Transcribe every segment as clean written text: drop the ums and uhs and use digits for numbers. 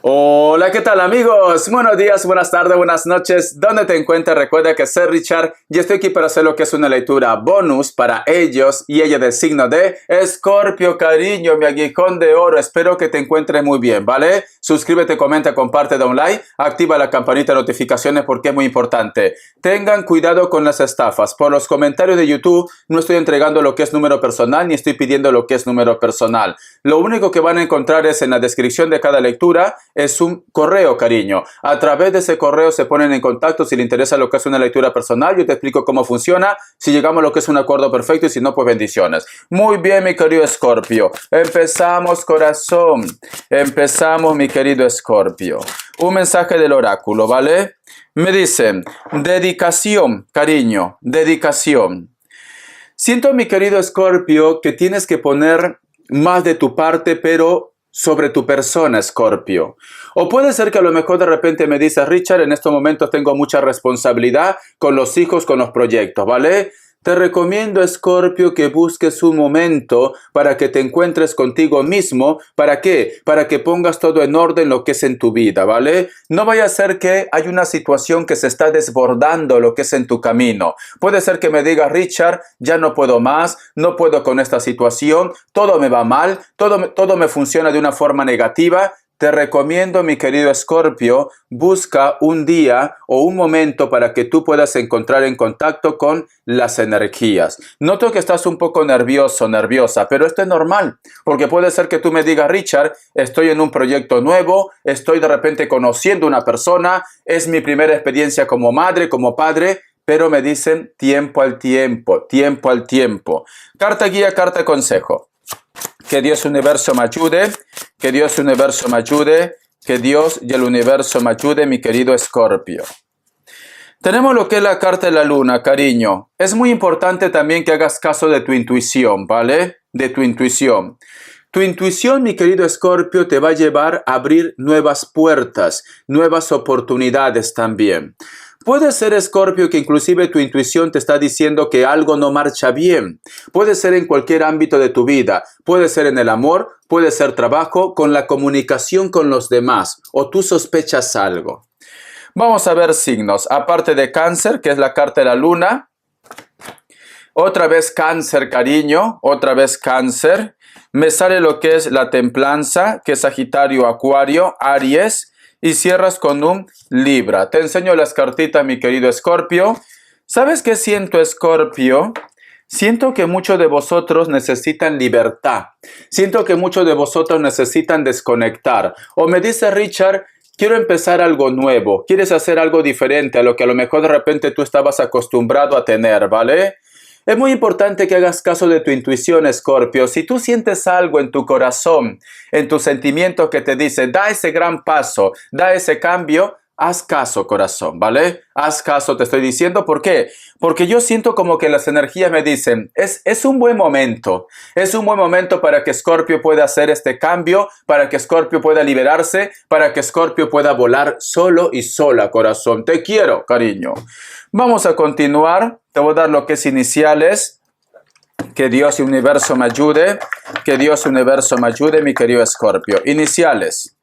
Hola, ¿qué tal amigos? Buenos días, buenas tardes, buenas noches. ¿Dónde te encuentras? Recuerda que soy Richard y estoy aquí para hacer lo que es una lectura bonus para ellos y ella del signo de Escorpio, cariño, mi aguijón de oro. Espero que te encuentres muy bien, ¿vale? Suscríbete, comenta, comparte, da un like, activa la campanita de notificaciones porque es muy importante. Tengan cuidado con las estafas. Por los comentarios de YouTube no estoy entregando lo que es número personal ni estoy pidiendo lo que es número personal. Lo único que van a encontrar es en la descripción de cada lectura es un correo, cariño. A través de ese correo se ponen en contacto si les interesa lo que es una lectura personal. Yo te explico cómo funciona, si llegamos a lo que es un acuerdo perfecto y si no, pues bendiciones. Muy bien, mi querido Escorpio. Empezamos, corazón. Empezamos, mi querido Escorpio. Un mensaje del oráculo, ¿vale? Me dicen, dedicación, cariño, dedicación. Siento, mi querido Escorpio, que tienes que poner más de tu parte, pero sobre tu persona, Escorpio. O puede ser que a lo mejor de repente me dices, Richard, en estos momentos tengo mucha responsabilidad con los hijos, con los proyectos, ¿vale? Te recomiendo, Escorpio, que busques un momento para que te encuentres contigo mismo. ¿Para qué? Para que pongas todo en orden lo que es en tu vida, ¿vale? No vaya a ser que hay una situación que se está desbordando lo que es en tu camino. Puede ser que me digas, Richard, ya no puedo más, no puedo con esta situación, todo me va mal, todo me funciona de una forma negativa. Te recomiendo, mi querido Escorpio, busca un día o un momento para que tú puedas encontrar en contacto con las energías. Noto que estás un poco nervioso, nerviosa, pero esto es normal, porque puede ser que tú me digas, Richard, estoy en un proyecto nuevo, estoy de repente conociendo una persona, es mi primera experiencia como madre, como padre, pero me dicen tiempo al tiempo, tiempo al tiempo. Carta guía, carta consejo. Que Dios universo me ayude, que Dios universo me ayude, que Dios y el universo me ayude, mi querido Escorpio. Tenemos lo que es la carta de la luna, cariño. Es muy importante también que hagas caso de tu intuición, ¿vale? De tu intuición. Tu intuición, mi querido Escorpio, te va a llevar a abrir nuevas puertas, nuevas oportunidades también. Puede ser, Escorpio, que inclusive tu intuición te está diciendo que algo no marcha bien. Puede ser en cualquier ámbito de tu vida. Puede ser en el amor, puede ser trabajo, con la comunicación con los demás. O tú sospechas algo. Vamos a ver signos. Aparte de Cáncer, que es la carta de la luna. Otra vez Cáncer, cariño. Otra vez Cáncer. Me sale lo que es la templanza, que es Sagitario, Acuario, Aries. Y cierras con un Libra. Te enseño las cartitas, mi querido Escorpio. ¿Sabes qué siento, Escorpio? Siento que muchos de vosotros necesitan libertad. Siento que muchos de vosotros necesitan desconectar. O me dice Richard, quiero empezar algo nuevo. Quieres hacer algo diferente a lo que a lo mejor de repente tú estabas acostumbrado a tener, ¿vale? Es muy importante que hagas caso de tu intuición, Escorpio. Si tú sientes algo en tu corazón, en tus sentimientos que te dice, da ese gran paso, da ese cambio, haz caso, corazón, ¿vale? Haz caso, te estoy diciendo. ¿Por qué? Porque yo siento como que las energías me dicen, es un buen momento. Es un buen momento para que Escorpio pueda hacer este cambio, para que Escorpio pueda liberarse, para que Escorpio pueda volar solo y sola, corazón. Te quiero, cariño. Vamos a continuar. Te voy a dar lo que es iniciales. Que Dios y universo me ayude. Que Dios y universo me ayude, mi querido Escorpio. Iniciales.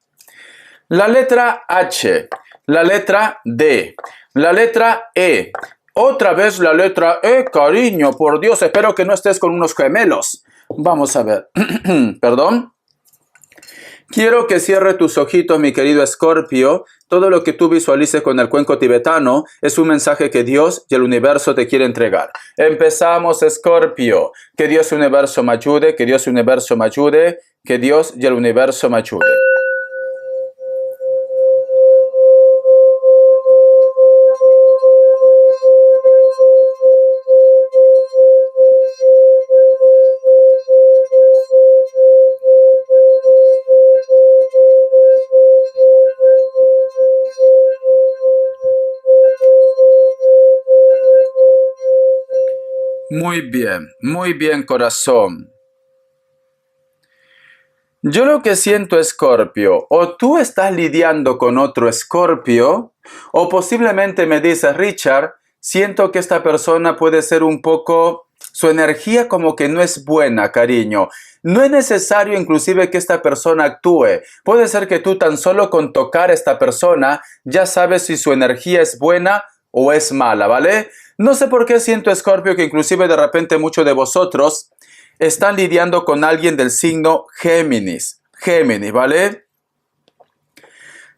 La letra H. La letra D. La letra E. Otra vez la letra E, cariño. Por Dios, espero que no estés con unos gemelos. Vamos a ver. Perdón. Quiero que cierre tus ojitos, mi querido Escorpio. Todo lo que tú visualices con el cuenco tibetano es un mensaje que Dios y el universo te quiere entregar. Empezamos, Escorpio. Que Dios y el universo me ayude, que Dios y el universo me ayude, que Dios y el universo me ayude. Muy bien, corazón. Yo lo que siento, Escorpio, o tú estás lidiando con otro Escorpio, o posiblemente me dices, Richard, siento que esta persona puede ser un poco Su energía como que no es buena, cariño. No es necesario inclusive que esta persona actúe. Puede ser que tú tan solo con tocar a esta persona ya sabes si su energía es buena o es mala, ¿vale? No sé por qué siento, Escorpio, que inclusive de repente muchos de vosotros están lidiando con alguien del signo Géminis. Géminis, ¿vale?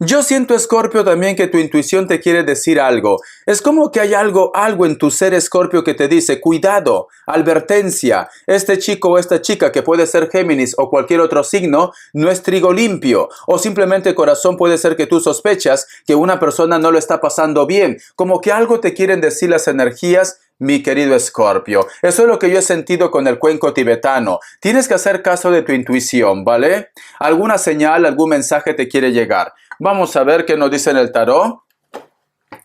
Yo siento, Escorpio, también que tu intuición te quiere decir algo. Es como que hay algo en tu ser, Escorpio, que te dice, cuidado, advertencia, este chico o esta chica que puede ser Géminis o cualquier otro signo, no es trigo limpio. O simplemente, corazón, puede ser que tú sospechas que una persona no lo está pasando bien. Como que algo te quieren decir las energías, mi querido Escorpio. Eso es lo que yo he sentido con el cuenco tibetano. Tienes que hacer caso de tu intuición, ¿vale? Alguna señal, algún mensaje te quiere llegar. Vamos a ver qué nos dice en el tarot.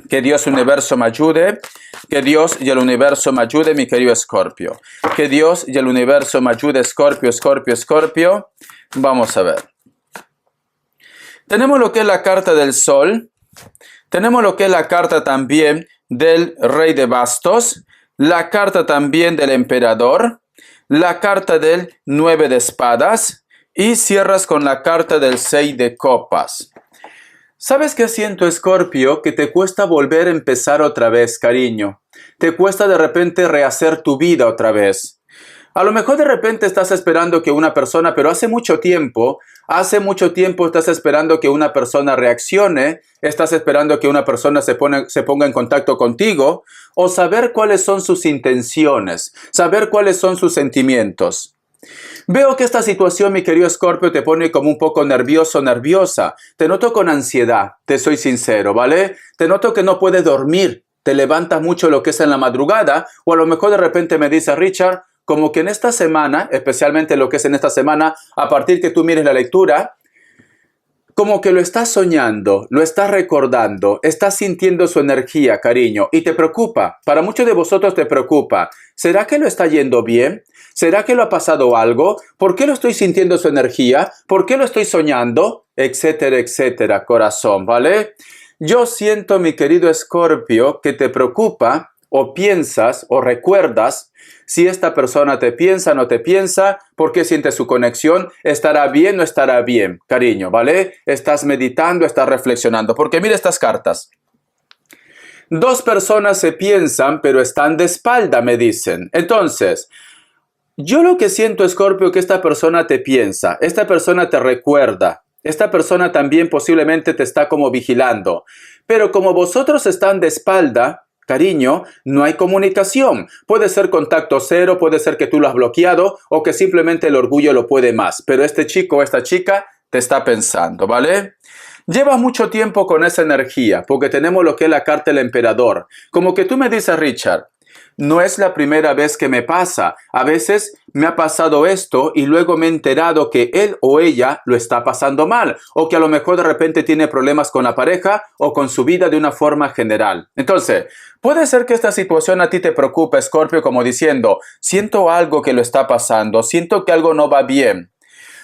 Que Dios universo me ayude. Que Dios y el universo me ayude, mi querido Escorpio. Que Dios y el universo me ayude, Escorpio, Escorpio, Escorpio. Vamos a ver. Tenemos lo que es la carta del Sol. Tenemos lo que es la carta también del Rey de Bastos. La carta también del Emperador. La carta del 9 de Espadas. Y cierras con la carta del 6 de Copas. ¿Sabes qué siento, Escorpio? Que te cuesta volver a empezar otra vez, cariño. Te cuesta de repente rehacer tu vida otra vez. A lo mejor de repente estás esperando que una persona, pero hace mucho tiempo estás esperando que una persona reaccione, estás esperando que una persona se ponga en contacto contigo, o saber cuáles son sus intenciones, saber cuáles son sus sentimientos. Veo que esta situación, mi querido Escorpio, te pone como un poco nervioso, nerviosa. Te noto con ansiedad, te soy sincero, ¿vale? Te noto que no puedes dormir, te levantas mucho lo que es en la madrugada, o a lo mejor de repente me dice Richard, como que en esta semana, especialmente lo que es en esta semana, a partir que tú mires la lectura, como que lo estás soñando, lo estás recordando, estás sintiendo su energía, cariño, y te preocupa. Para muchos de vosotros te preocupa. ¿Será que lo está yendo bien? ¿Será que lo ha pasado algo? ¿Por qué lo estoy sintiendo su energía? ¿Por qué lo estoy soñando? Etcétera, etcétera, corazón, ¿vale? Yo siento, mi querido Escorpio, que te preocupa o piensas o recuerdas si esta persona te piensa o no te piensa, por qué sientes su conexión, estará bien o no estará bien, cariño, ¿vale? Estás meditando, estás reflexionando, porque mira estas cartas. Dos personas se piensan, pero están de espalda, me dicen. Entonces, yo lo que siento, Escorpio, que esta persona te piensa, esta persona te recuerda, esta persona también posiblemente te está como vigilando, pero como vosotros están de espalda, cariño, no hay comunicación. Puede ser contacto cero, puede ser que tú lo has bloqueado o que simplemente el orgullo lo puede más. Pero este chico o esta chica te está pensando, ¿vale? Llevas mucho tiempo con esa energía porque tenemos lo que es la carta del Emperador. Como que tú me dices, Richard, no es la primera vez que me pasa. A veces me ha pasado esto y luego me he enterado que él o ella lo está pasando mal. O que a lo mejor de repente tiene problemas con la pareja o con su vida de una forma general. Entonces, puede ser que esta situación a ti te preocupe, Escorpio, como diciendo, siento algo que lo está pasando, siento que algo no va bien.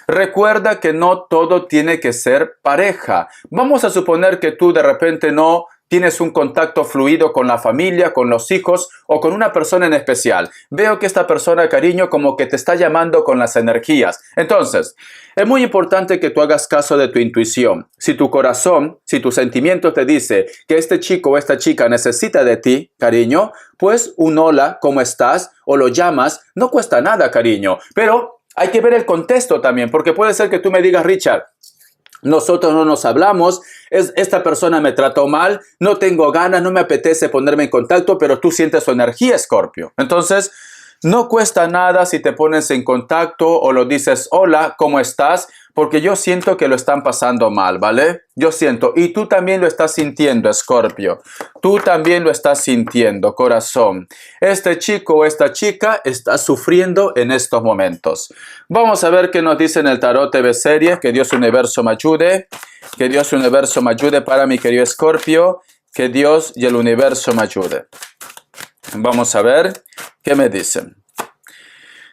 Recuerda que no todo tiene que ser pareja. Vamos a suponer que tú de repente no tienes un contacto fluido con la familia, con los hijos o con una persona en especial. Veo que esta persona, cariño, como que te está llamando con las energías. Entonces, es muy importante que tú hagas caso de tu intuición. Si tu corazón, si tu sentimiento te dice que este chico o esta chica necesita de ti, cariño, pues un hola, ¿cómo estás? O lo llamas, no cuesta nada, cariño. Pero hay que ver el contexto también, porque puede ser que tú me digas, Richard, nosotros no nos hablamos, esta persona me trató mal, no tengo ganas, no me apetece ponerme en contacto, pero tú sientes su energía, Escorpio. Entonces, no cuesta nada si te pones en contacto o lo dices, hola, ¿cómo estás? Porque yo siento que lo están pasando mal, ¿vale? Yo siento, y tú también lo estás sintiendo, Escorpio. Tú también lo estás sintiendo, corazón. Este chico o esta chica está sufriendo en estos momentos. Vamos a ver qué nos dice en el Tarot TV Serie. Que Dios Universo me ayude. Que Dios Universo me ayude para mi querido Escorpio. Que Dios y el Universo me ayude. Vamos a ver qué me dicen.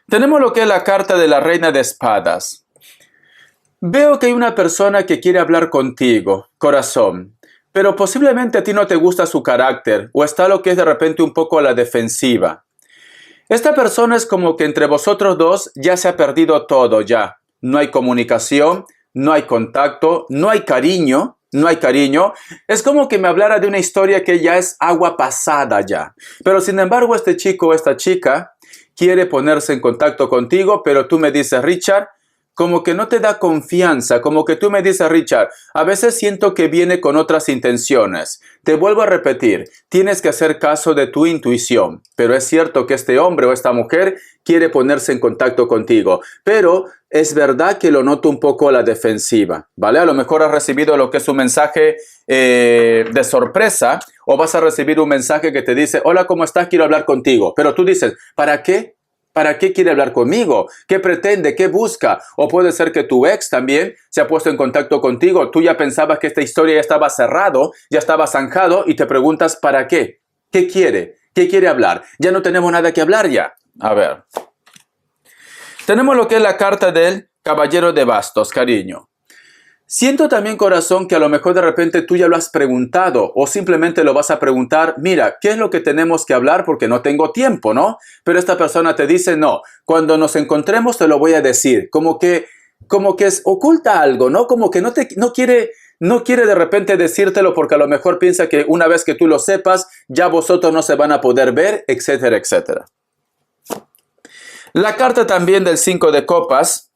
Tenemos lo que es la carta de la Reina de Espadas. Veo que hay una persona que quiere hablar contigo, corazón, pero posiblemente a ti no te gusta su carácter o está lo que es de repente un poco a la defensiva. Esta persona es como que entre vosotros dos ya se ha perdido todo ya. No hay comunicación, no hay contacto, no hay cariño. No hay cariño. Es como que me hablara de una historia que ya es agua pasada ya. Pero sin embargo, este chico o esta chica quiere ponerse en contacto contigo, pero tú me dices, Richard, como que no te da confianza, como que tú me dices, Richard, a veces siento que viene con otras intenciones. Te vuelvo a repetir, tienes que hacer caso de tu intuición, pero es cierto que este hombre o esta mujer quiere ponerse en contacto contigo, pero es verdad que lo noto un poco a la defensiva, ¿vale? A lo mejor has recibido lo que es un mensaje de sorpresa o vas a recibir un mensaje que te dice, hola, ¿cómo estás? Quiero hablar contigo, pero tú dices, ¿para qué? ¿Para qué quiere hablar conmigo? ¿Qué pretende? ¿Qué busca? O puede ser que tu ex también se ha puesto en contacto contigo. Tú ya pensabas que esta historia ya estaba cerrado, ya estaba zanjado y te preguntas ¿para qué? ¿Qué quiere? ¿Qué quiere hablar? Ya no tenemos nada que hablar ya. A ver. Tenemos lo que es la carta del Caballero de Bastos, cariño. Siento también, corazón, que a lo mejor de repente tú ya lo has preguntado o simplemente lo vas a preguntar, mira, ¿qué es lo que tenemos que hablar? Porque no tengo tiempo, ¿no? Pero esta persona te dice, no, cuando nos encontremos te lo voy a decir. Como que oculta algo, ¿no? Como que no quiere de repente decírtelo porque a lo mejor piensa que una vez que tú lo sepas, ya vosotros no se van a poder ver, etcétera, etcétera. La carta también del 5 de copas.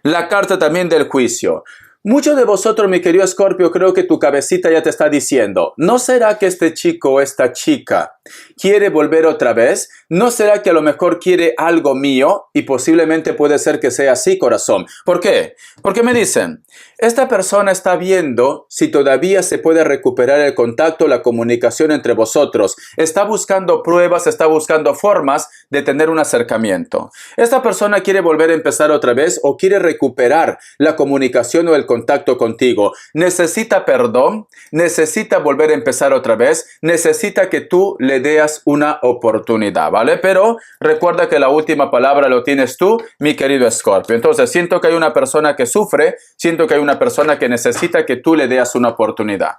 La carta también del juicio. Muchos de vosotros, mi querido Escorpio, creo que tu cabecita ya te está diciendo, ¿no será que este chico o esta chica quiere volver otra vez? ¿No será que a lo mejor quiere algo mío? Y posiblemente puede ser que sea así, corazón. ¿Por qué? Porque me dicen, esta persona está viendo si todavía se puede recuperar el contacto, la comunicación entre vosotros. Está buscando pruebas, está buscando formas de tener un acercamiento. Esta persona quiere volver a empezar otra vez o quiere recuperar la comunicación o el contacto contigo. Necesita perdón, necesita volver a empezar otra vez, necesita que tú le des una oportunidad, ¿vale? Pero recuerda que la última palabra lo tienes tú, mi querido Escorpio. Entonces, siento que hay una persona que sufre, siento que hay una persona que necesita que tú le des una oportunidad.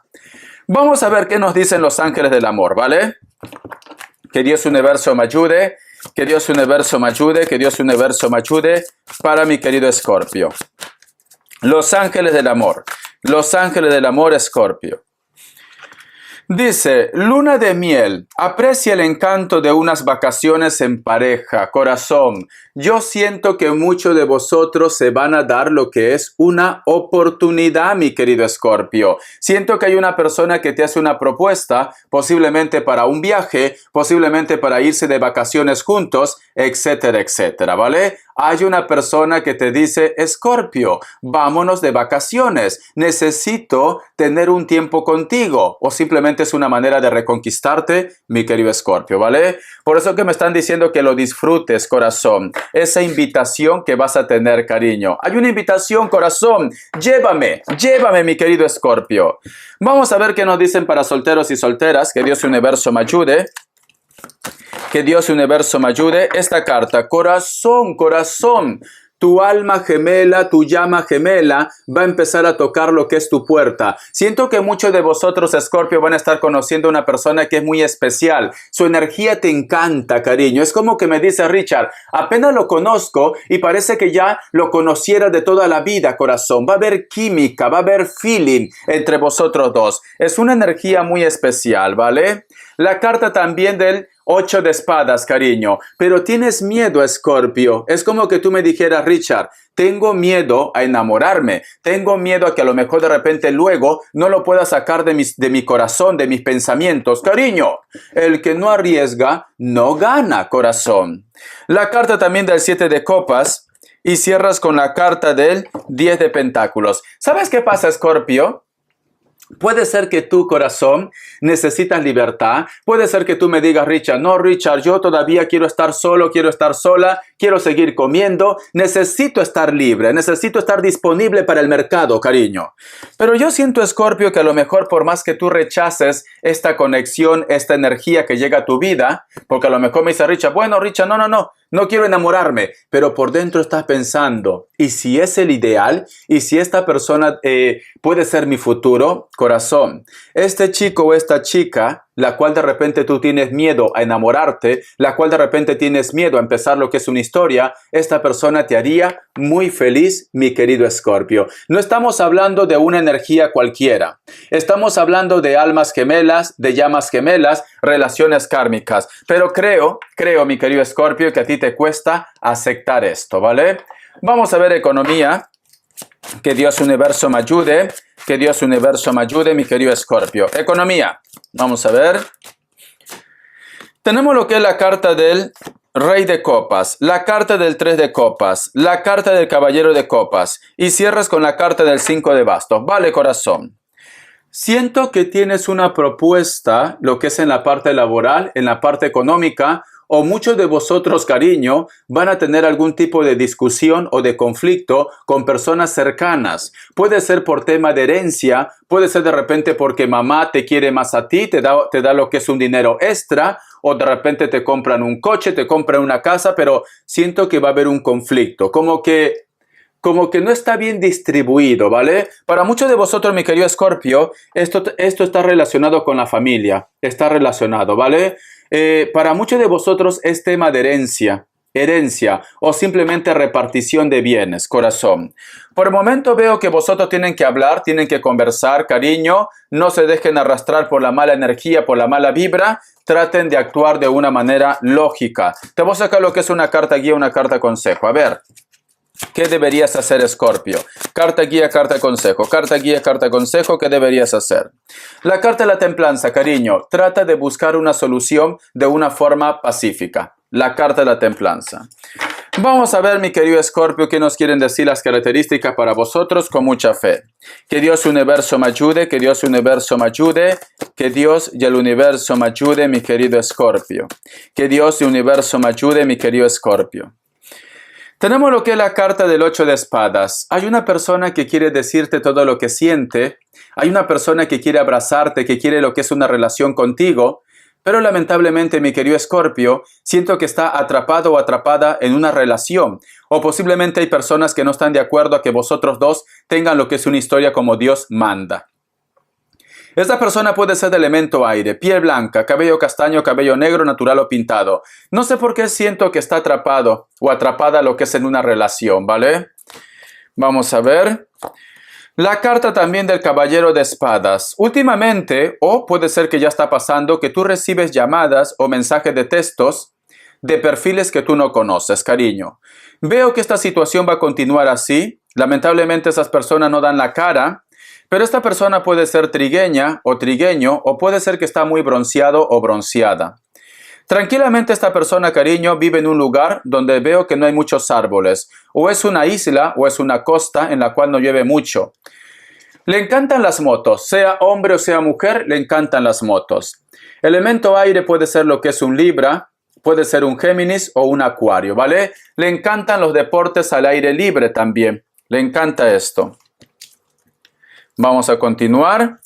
Vamos a ver qué nos dicen los ángeles del amor, ¿vale? Que Dios Universo me ayude, que Dios Universo me ayude, que Dios Universo me ayude para mi querido Escorpio. Los ángeles del amor. Los ángeles del amor, Escorpio. Dice, luna de miel, aprecia el encanto de unas vacaciones en pareja, corazón. Yo siento que muchos de vosotros se van a dar lo que es una oportunidad, mi querido Escorpio. Siento que hay una persona que te hace una propuesta, posiblemente para un viaje, posiblemente para irse de vacaciones juntos, etcétera, etcétera, ¿vale? Hay una persona que te dice, Escorpio, vámonos de vacaciones, necesito tener un tiempo contigo, o simplemente es una manera de reconquistarte, mi querido Escorpio, ¿vale? Por eso que me están diciendo que lo disfrutes, corazón, esa invitación que vas a tener, cariño. Hay una invitación, corazón, llévame, mi querido Escorpio. Vamos a ver qué nos dicen para solteros y solteras, que Dios Universo me ayude. Que Dios Universo me ayude. Esta carta, corazón, corazón, tu alma gemela, tu llama gemela va a empezar a tocar lo que es tu puerta. Siento que muchos de vosotros, Escorpio, van a estar conociendo a una persona que es muy especial. Su energía te encanta, cariño. Es como que me dice Richard, apenas lo conozco y parece que ya lo conociera de toda la vida, corazón. Va a haber química, va a haber feeling entre vosotros dos. Es una energía muy especial, ¿vale? La carta también del 8 de espadas, cariño. Pero tienes miedo, Escorpio. Es como que tú me dijeras, Richard, tengo miedo a enamorarme. Tengo miedo a que a lo mejor de repente luego no lo pueda sacar de mi corazón, de mis pensamientos. Cariño, el que no arriesga, no gana, corazón. La carta también del 7 de copas. Y cierras con la carta del 10 de pentáculos. ¿Sabes qué pasa, Escorpio? Puede ser que tu corazón necesitas libertad. Puede ser que tú me digas, Richard, no, Richard, yo todavía quiero estar solo, quiero estar sola, quiero seguir comiendo. Necesito estar libre, necesito estar disponible para el mercado, cariño. Pero yo siento, Escorpio, que a lo mejor por más que tú rechaces esta conexión, esta energía que llega a tu vida, porque a lo mejor me dice Richard, bueno, Richard, no, no quiero enamorarme, pero por dentro estás pensando, ¿y si es el ideal? ¿Y si esta persona puede ser mi futuro? Corazón, este chico o esta chica, la cual de repente tú tienes miedo a enamorarte, la cual de repente tienes miedo a empezar lo que es una historia, esta persona te haría muy feliz, mi querido Escorpio. No estamos hablando de una energía cualquiera. Estamos hablando de almas gemelas, de llamas gemelas, relaciones kármicas. Pero creo, mi querido Escorpio, que a ti te cuesta aceptar esto, ¿vale? Vamos a ver economía. Que Dios universo me ayude. Que Dios universo me ayude, mi querido Escorpio. Economía. Vamos a ver. Tenemos lo que es la carta del Rey de Copas, la carta del 3 de Copas, la carta del Caballero de Copas y cierras con la carta del 5 de Bastos. Vale, corazón. Siento que tienes una propuesta, lo que es en la parte laboral, en la parte económica, o muchos de vosotros, cariño, van a tener algún tipo de discusión o de conflicto con personas cercanas. Puede ser por tema de herencia, puede ser de repente porque mamá te quiere más a ti, te da lo que es un dinero extra, o de repente te compran un coche, te compran una casa, pero siento que va a haber un conflicto, como que no está bien distribuido, ¿vale? Para muchos de vosotros, mi querido Escorpio, esto está relacionado con la familia, está relacionado, ¿vale? Para muchos de vosotros es tema de herencia o simplemente repartición de bienes, corazón. Por el momento veo que vosotros tienen que hablar, tienen que conversar, cariño, no se dejen arrastrar por la mala energía, por la mala vibra, traten de actuar de una manera lógica. Te voy a sacar lo que es una carta guía, una carta consejo. A ver. ¿Qué deberías hacer, Escorpio? Carta guía, carta consejo. Carta guía, carta consejo. ¿Qué deberías hacer? La carta de la templanza, cariño. Trata de buscar una solución de una forma pacífica. La carta de la templanza. Vamos a ver, mi querido Escorpio, qué nos quieren decir las características para vosotros con mucha fe. Que Dios universo me ayude, que Dios universo me ayude, que Dios y el universo me ayude, mi querido Escorpio. Que Dios y el universo me ayude, mi querido Escorpio. Tenemos lo que es la carta del 8 de espadas. Hay una persona que quiere decirte todo lo que siente. Hay una persona que quiere abrazarte, que quiere lo que es una relación contigo. Pero lamentablemente, mi querido Escorpio, siento que está atrapado o atrapada en una relación. O posiblemente hay personas que no están de acuerdo a que vosotros dos tengan lo que es una historia como Dios manda. Esta persona puede ser de elemento aire, piel blanca, cabello castaño, cabello negro, natural o pintado. No sé por qué siento que está atrapado o atrapada lo que es en una relación, ¿vale? Vamos a ver. La carta también del Caballero de Espadas. Últimamente, o puede ser que ya está pasando, que tú recibes llamadas o mensajes de textos de perfiles que tú no conoces, cariño. Veo que esta situación va a continuar así. Lamentablemente esas personas no dan la cara. Pero esta persona puede ser trigueña o trigueño o puede ser que está muy bronceado o bronceada. Tranquilamente esta persona, cariño, vive en un lugar donde veo que no hay muchos árboles. O es una isla o es una costa en la cual no llueve mucho. Le encantan las motos, sea hombre o sea mujer, le encantan las motos. Elemento aire puede ser lo que es un Libra, puede ser un Géminis o un Acuario, ¿vale? Le encantan los deportes al aire libre también. Le encanta esto. Vamos a continuar.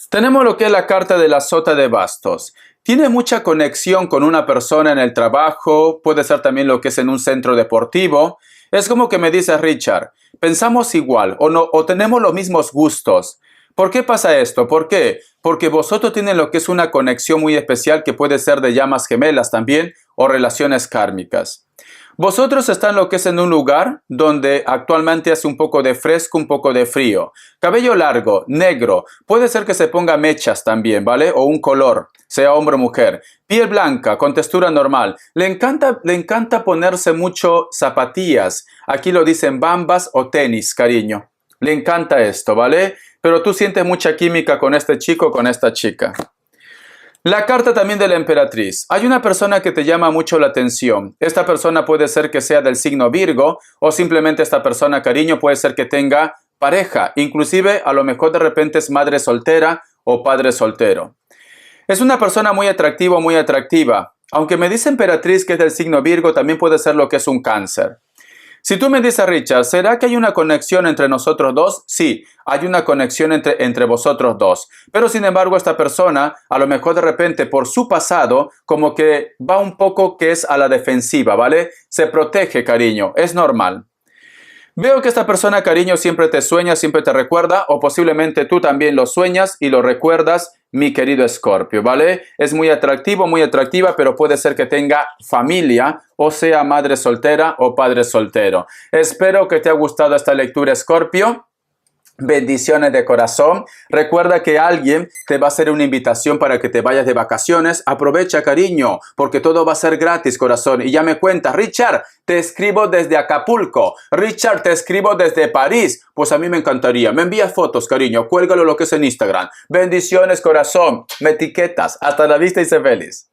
Tenemos lo que es la carta de la sota de bastos. Tiene mucha conexión con una persona en el trabajo, puede ser también lo que es en un centro deportivo. Es como que me dice Richard, pensamos igual o tenemos los mismos gustos. ¿Por qué pasa esto? ¿Por qué? Porque vosotros tienen lo que es una conexión muy especial que puede ser de llamas gemelas también o relaciones kármicas. Vosotros están lo que es en un lugar donde actualmente hace un poco de fresco, un poco de frío. Cabello largo, negro, puede ser que se ponga mechas también, ¿vale? O un color, sea hombre o mujer. Piel blanca, con textura normal. Le encanta ponerse mucho zapatillas. Aquí lo dicen bambas o tenis, cariño. Le encanta esto, ¿vale? Pero tú sientes mucha química con este chico o con esta chica. La carta también de la emperatriz. Hay una persona que te llama mucho la atención. Esta persona puede ser que sea del signo Virgo o simplemente esta persona, cariño, puede ser que tenga pareja. Inclusive a lo mejor de repente es madre soltera o padre soltero. Es una persona muy atractiva o muy atractiva. Aunque me dice emperatriz que es del signo Virgo, también puede ser lo que es un Cáncer. Si tú me dices, Richard, ¿será que hay una conexión entre nosotros dos? Sí, hay una conexión entre vosotros dos. Pero sin embargo, esta persona, a lo mejor de repente por su pasado, como que va un poco que es a la defensiva, ¿vale? Se protege, cariño, es normal. Veo que esta persona, cariño, siempre te sueña, siempre te recuerda, o posiblemente tú también lo sueñas y lo recuerdas, mi querido Escorpio, ¿vale? Es muy atractivo, muy atractiva, pero puede ser que tenga familia, o sea, madre soltera o padre soltero. Espero que te haya gustado esta lectura, Escorpio. Bendiciones de corazón. Recuerda que alguien te va a hacer una invitación para que te vayas de vacaciones. Aprovecha, cariño, porque todo va a ser gratis, corazón. Y ya me cuentas, Richard, te escribo desde Acapulco. Richard, te escribo desde París. Pues a mí me encantaría. Me envías fotos, cariño. Cuélgalo lo que es en Instagram. Bendiciones, corazón. Me etiquetas. Hasta la vista y sé feliz.